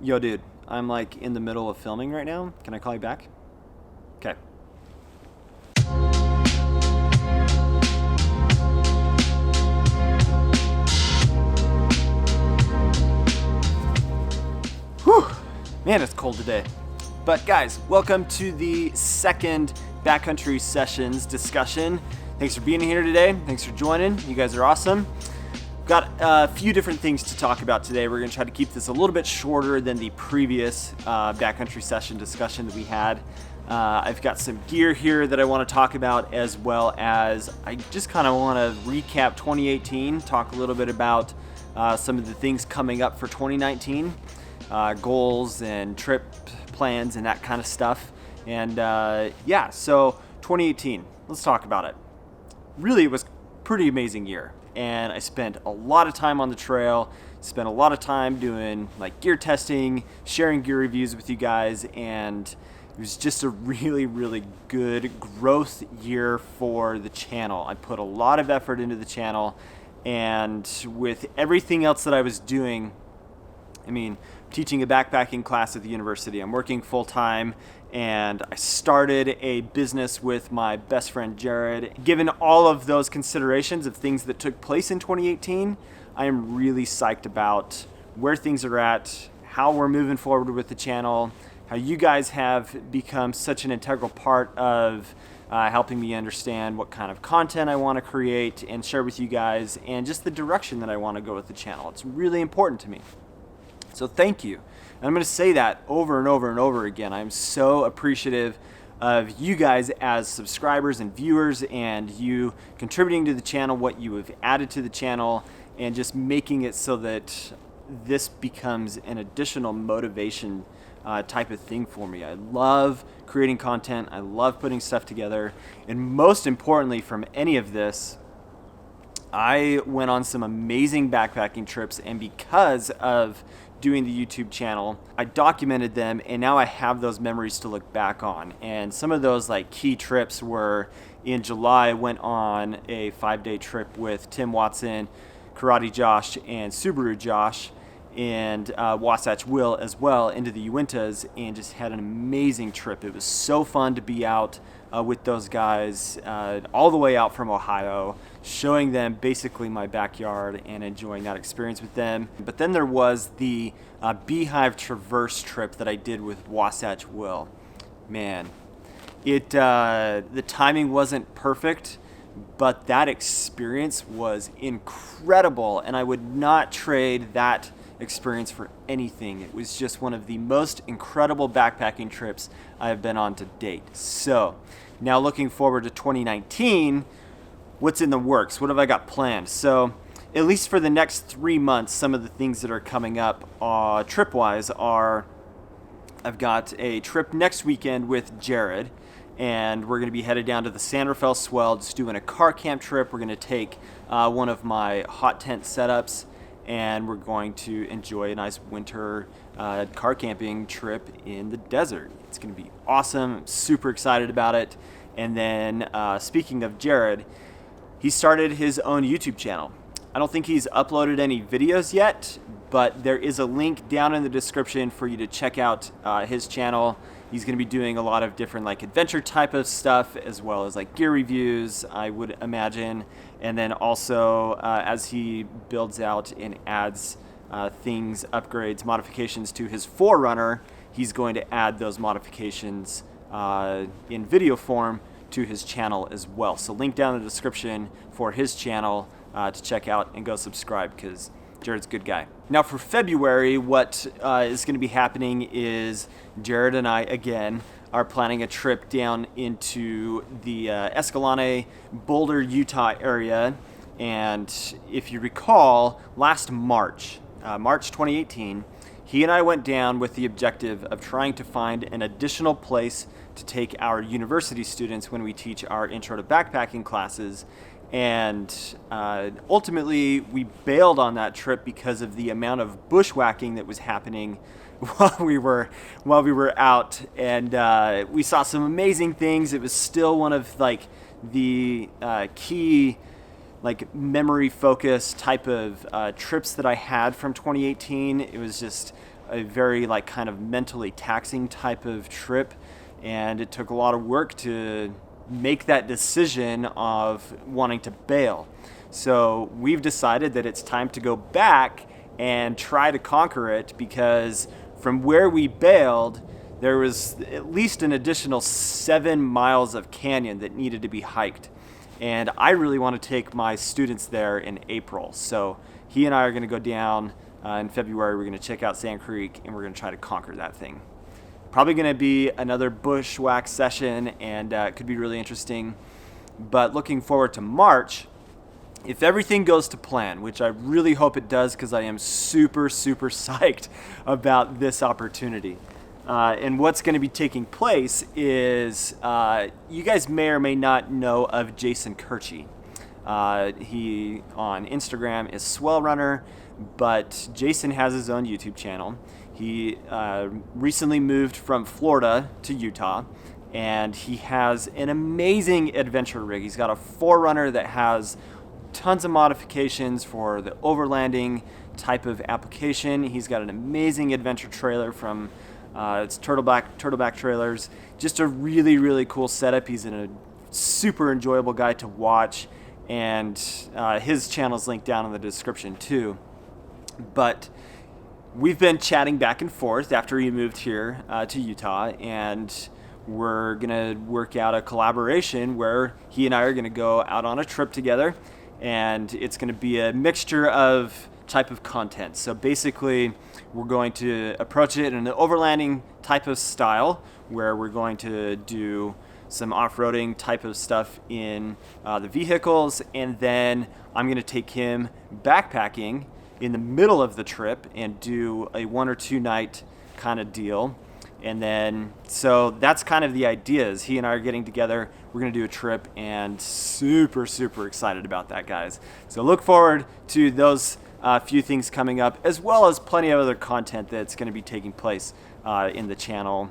Yo, dude, I'm like in the middle of filming right now. Can I call you back? Okay. Whew. Man, it's cold today. But guys, welcome to the second Backcountry Sessions discussion. Thanks for being here today. Thanks for joining. You guys are awesome. Got a few different things to talk about today. We're going to try to keep this a little bit shorter than the previous Backcountry Session discussion that we had. I've got some gear here that I want to talk about, as well as I just kind of want to recap 2018, talk a little bit about some of the things coming up for 2019, goals and trip plans and that kind of stuff. And yeah, so 2018, let's talk about it. Really, it was a pretty amazing year. And I spent a lot of time on the trail, spent a lot of time doing like gear testing, sharing gear reviews with you guys, and it was just a really, really good growth year for the channel. I put a lot of effort into the channel, and with everything else that I was doing, I mean, teaching a backpacking class at the university, I'm working full time, and I started a business with my best friend Jared. Given all of those considerations of things that took place in 2018, I am really psyched about where things are at, how we're moving forward with the channel, how you guys have become such an integral part of helping me understand what kind of content I want to create and share with you guys, and just the direction that I want to go with the channel. It's really important to me. So thank you. And I'm going to say that over and over and over again. I'm so appreciative of you guys as subscribers and viewers, and you contributing to the channel, what you have added to the channel, and just making it so that this becomes an additional motivation type of thing for me. I love creating content. I love putting stuff together. And most importantly from any of this, I went on some amazing backpacking trips, and because of doing the YouTube channel, I documented them, and now I have those memories to look back on. And some of those like key trips were in July. I went on a 5-day trip with Tim Watson, Karate Josh, and Subaru Josh, and Wasatch Will as well, into the Uintas, and just had an amazing trip. It was so fun to be out with those guys all the way out from Ohio, showing them basically my backyard and enjoying that experience with them. But then there was the Beehive Traverse trip that I did with Wasatch Will. Man, the timing wasn't perfect, but that experience was incredible, and I would not trade that experience for anything. It was just one of the most incredible backpacking trips I have been on to date. So now looking forward to 2019, what's in the works? What have I got planned? So at least for the next 3 months, some of the things that are coming up trip-wise are, I've got a trip next weekend with Jared, and we're going to be headed down to the San Rafael Swell, just doing a car camp trip. We're going to take one of my hot tent setups, and we're going to enjoy a nice winter car camping trip in the desert. It's going to be awesome. I'm super excited about it. And then speaking of Jared, he started his own YouTube channel. I don't think he's uploaded any videos yet, but there is a link down in the description for you to check out his channel. He's going to be doing a lot of different like adventure type of stuff, as well as like gear reviews, I would imagine. And then also as he builds out and adds things, upgrades, modifications to his 4Runner, he's going to add those modifications in video form to his channel as well. So link down in the description for his channel to check out and go subscribe, because Jared's a good guy. Now for February, what is going to be happening is Jared and I, again, are planning a trip down into the Escalante, Boulder, Utah area. And if you recall, last March 2018, he and I went down with the objective of trying to find an additional place to take our university students when we teach our intro to backpacking classes. And ultimately, we bailed on that trip because of the amount of bushwhacking that was happening while we were out. And we saw some amazing things. It was still one of like the key like memory focused type of trips that I had from 2018. It was just a very like kind of mentally taxing type of trip, and it took a lot of work to make that decision of wanting to bail. So we've decided that it's time to go back and try to conquer it, because from where we bailed, there was at least an additional 7 miles of canyon that needed to be hiked. And I really want to take my students there in April. So he and I are going to go down in February. We're going to check out Sand Creek, and we're going to try to conquer that thing. Probably going to be another bushwhack session, and it could be really interesting. But looking forward to March, if everything goes to plan, which I really hope it does, because I am super, super psyched about this opportunity. And what's going to be taking place is, you guys may or may not know of Jason Kirchie. He on Instagram is Swell Runner, but Jason has his own YouTube channel. He recently moved from Florida to Utah, and he has an amazing adventure rig. He's got a 4Runner that has tons of modifications for the overlanding type of application. He's got an amazing adventure trailer from it's Turtleback Trailers. Just a really, really cool setup. He's a super enjoyable guy to watch, and his channel's linked down in the description too. But we've been chatting back and forth after he moved here to Utah, and we're gonna work out a collaboration where he and I are gonna go out on a trip together, and it's gonna be a mixture of type of content. So basically, we're going to approach it in an overlanding type of style, where we're going to do some off-roading type of stuff in the vehicles, and then I'm going to take him backpacking in the middle of the trip and do a 1 or 2 night kind of deal. And then, so that's kind of the idea, is he and I are getting together, we're going to do a trip, and super, super excited about that, guys. So look forward to those few things coming up, as well as plenty of other content that's going to be taking place in the channel,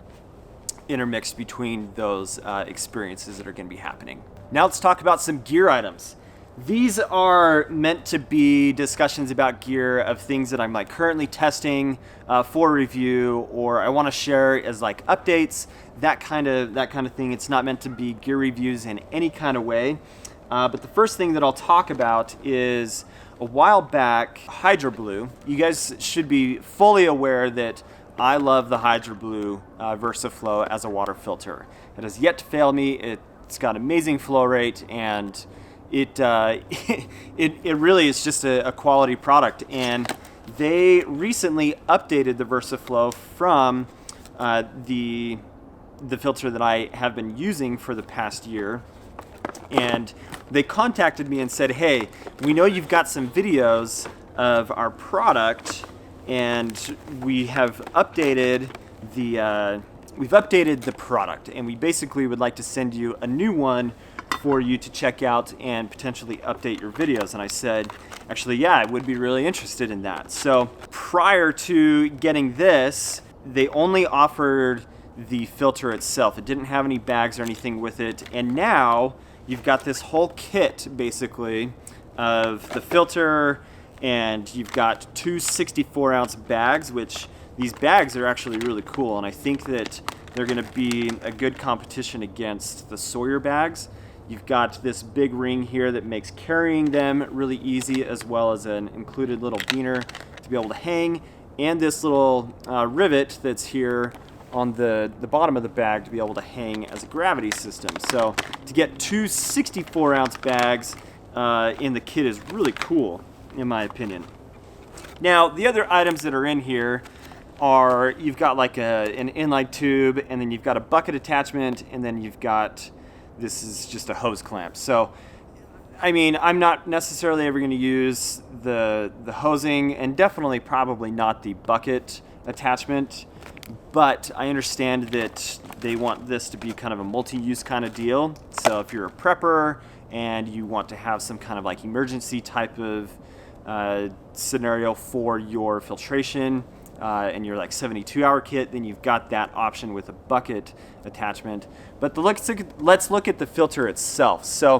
intermixed between those experiences that are going to be happening. Now let's talk about some gear items. These are meant to be discussions about gear, of things that I'm like currently testing for review, or I want to share as like updates, that kind of thing. It's not meant to be gear reviews in any kind of way. But the first thing that I'll talk about is, a while back, Hydro Blue. You guys should be fully aware that I love the Hydro Blue VersaFlow as a water filter. It has yet to fail me. It's got amazing flow rate, and it really is just a quality product. And they recently updated the VersaFlow from the filter that I have been using for the past year. And they contacted me and said, hey, we know you've got some videos of our product, and we have updated the product, and we basically would like to send you a new one for you to check out and potentially update your videos. And I said, actually, yeah, I would be really interested in that. So prior to getting this, they only offered the filter itself. It didn't have any bags or anything with it. And now you've got this whole kit, basically, of the filter, and you've got 2 64-ounce bags, which these bags are actually really cool, and I think that they're going to be a good competition against the Sawyer bags. You've got this big ring here that makes carrying them really easy, as well as an included little beaner to be able to hang, and this little rivet that's here on the bottom of the bag to be able to hang as a gravity system. So to get 2 64-ounce bags in the kit is really cool, in my opinion. Now, the other items that are in here are, you've got like an inline tube, and then you've got a bucket attachment, and then you've got, this is just a hose clamp. So, I mean, I'm not necessarily ever going to use the hosing, and definitely probably not the bucket attachment, but I understand that they want this to be kind of a multi-use kind of deal. So if you're a prepper and you want to have some kind of like emergency type of scenario for your filtration, and your like 72-hour kit, then you've got that option with a bucket attachment. But let's look at the filter itself. So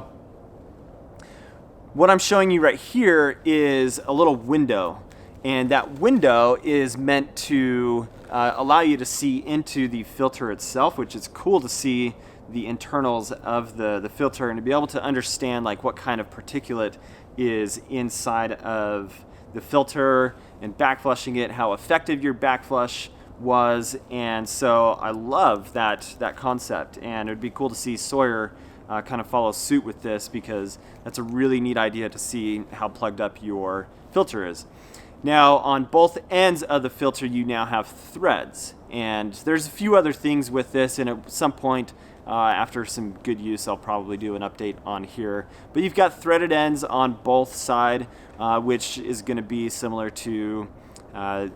what I'm showing you right here is a little window, And that window is meant to allow you to see into the filter itself, which is cool to see the internals of the filter and to be able to understand like what kind of particulate is inside of the filter and backflushing it, how effective your backflush was. And so I love that concept, and it would be cool to see Sawyer kind of follow suit with this, because that's a really neat idea to see how plugged up your filter is. Now, on both ends of the filter, you now have threads, and there's a few other things with this, and at some point after some good use, I'll probably do an update on here. But you've got threaded ends on both sides, which is going to be similar to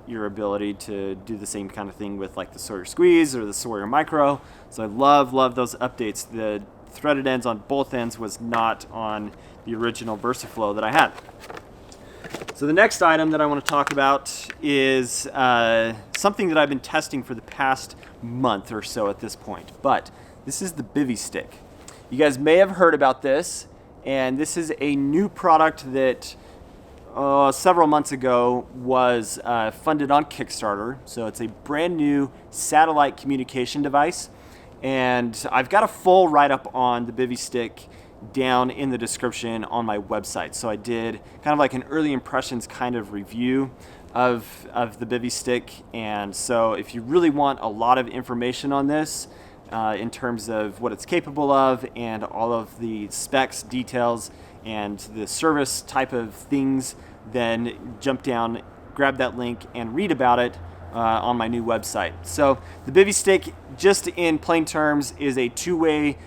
your ability to do the same kind of thing with like the Sawyer Squeeze or the Sawyer Micro. So I love those updates. The threaded ends on both ends was not on the original VersaFlow that I had. So the next item that I want to talk about is something that I've been testing for the past month or so at this point, but this is the Bivystick. You guys may have heard about this, and this is a new product that several months ago was funded on Kickstarter. So it's a brand new satellite communication device, and I've got a full write-up on the Bivystick down in the description on my website. So I did kind of like an early impressions kind of review of the Bivystick, and so if you really want a lot of information on this in terms of what it's capable of and all of the specs, details, and the service type of things, then jump down, grab that link, and read about it on my new website. So the Bivystick, just in plain terms, is a two-way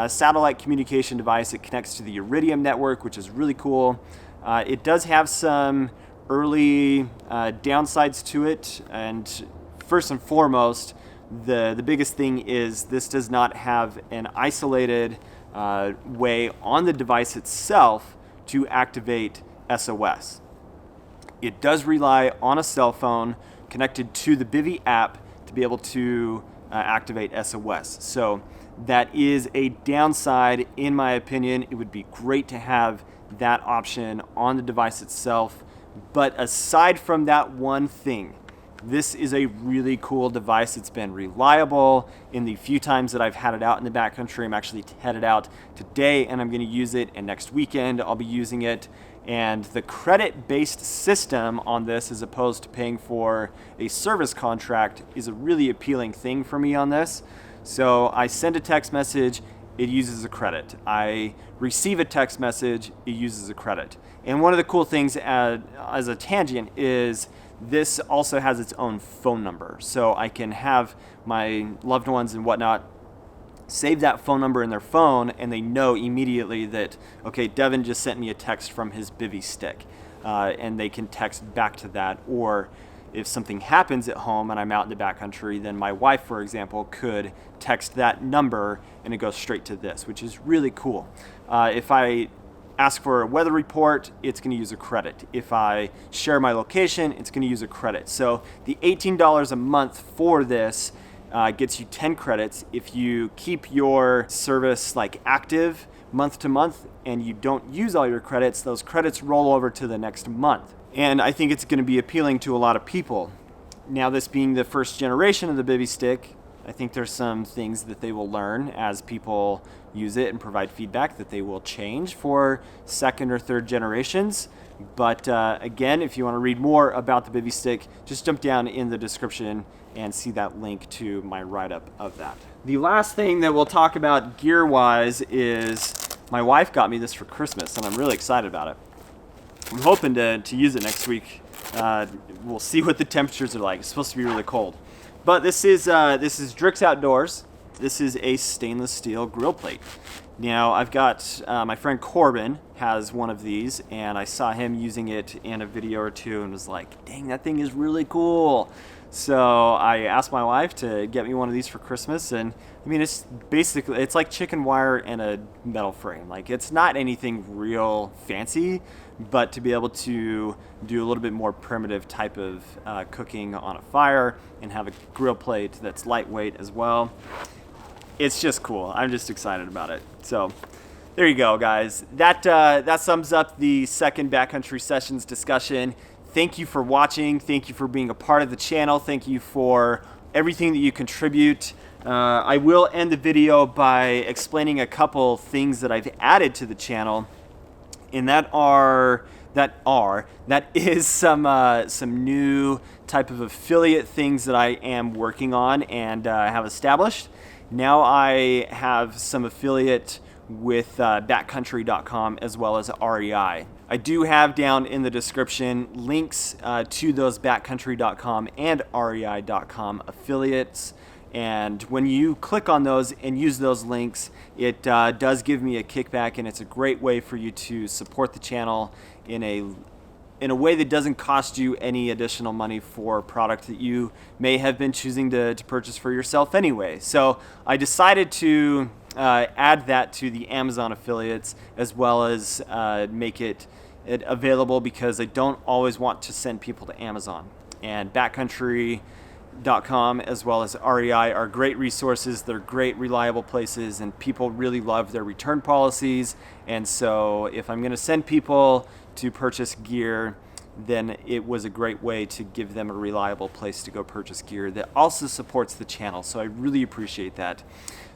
satellite communication device. It connects to the Iridium network, which is really cool. It does have some early downsides to it, and first and foremost, the biggest thing is this does not have an isolated way on the device itself to activate SOS. It does rely on a cell phone connected to the Bivy app to be able to activate SOS. So that is a downside in my opinion. It would be great to have that option on the device itself. But aside from that one thing, this is a really cool device. It's been reliable in the few times that I've had it out in the backcountry. I'm actually headed out today and I'm going to use it, and next weekend I'll be using it. And the credit-based system on this, as opposed to paying for a service contract, is a really appealing thing for me on this. So I send a text message, it uses a credit. I receive a text message, it uses a credit. And one of the cool things as a tangent is this also has its own phone number. So I can have my loved ones and whatnot save that phone number in their phone, and they know immediately that, okay, Devin just sent me a text from his Bivystick, and they can text back to that. Or if something happens at home and I'm out in the backcountry, then my wife, for example, could text that number and it goes straight to this, which is really cool. If I ask for a weather report, it's going to use a credit. If I share my location, it's going to use a credit. So the $18 a month for this gets you 10 credits. If you keep your service like active month to month and you don't use all your credits, those credits roll over to the next month. And I think it's going to be appealing to a lot of people. Now, this being the first generation of the Bivystick, I think there's some things that they will learn as people use it and provide feedback that they will change for second or third generations. But again, if you want to read more about the Bivystick, just jump down in the description and see that link to my write-up of that. The last thing that we'll talk about gear-wise is my wife got me this for Christmas, and I'm really excited about it. I'm hoping to use it next week. We'll see what the temperatures are like. It's supposed to be really cold. But this is Drix Outdoors. This is a stainless steel grill plate. Now, I've got my friend Corbin has one of these, and I saw him using it in a video or two and was like, dang, that thing is really cool. So I asked my wife to get me one of these for Christmas, and I mean, it's like chicken wire and a metal frame. Like, it's not anything real fancy, but to be able to do a little bit more primitive type of cooking on a fire and have a grill plate that's lightweight as well, it's just cool. I'm just excited about it. So there you go, guys. That sums up the second Backcountry Sessions discussion. thank you for watching. Thank you for being a part of the channel. Thank you for everything that you contribute. I will end the video by explaining a couple things that I've added to the channel, and that is some new type of affiliate things that I am working on and have established. Now I have some affiliate with Backcountry.com as well as REI. I do have down in the description links to those Backcountry.com and REI.com affiliates. And when you click on those and use those links, it does give me a kickback, and it's a great way for you to support the channel in a way that doesn't cost you any additional money for a product that you may have been choosing to purchase for yourself anyway. So I decided to add that to the Amazon affiliates, as well as make it available, because I don't always want to send people to Amazon. And Backcountry.com as well as REI are great resources. They're great, reliable places, and people really love their return policies. And so if I'm going to send people to purchase gear, then it was a great way to give them a reliable place to go purchase gear that also supports the channel. So I really appreciate that.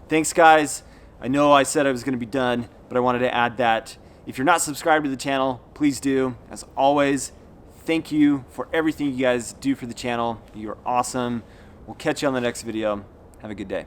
Thanks, guys. I know I said I was going to be done, but I wanted to add that. If you're not subscribed to the channel, please do. As always, thank you for everything you guys do for the channel. You're awesome. We'll catch you on the next video. Have a good day.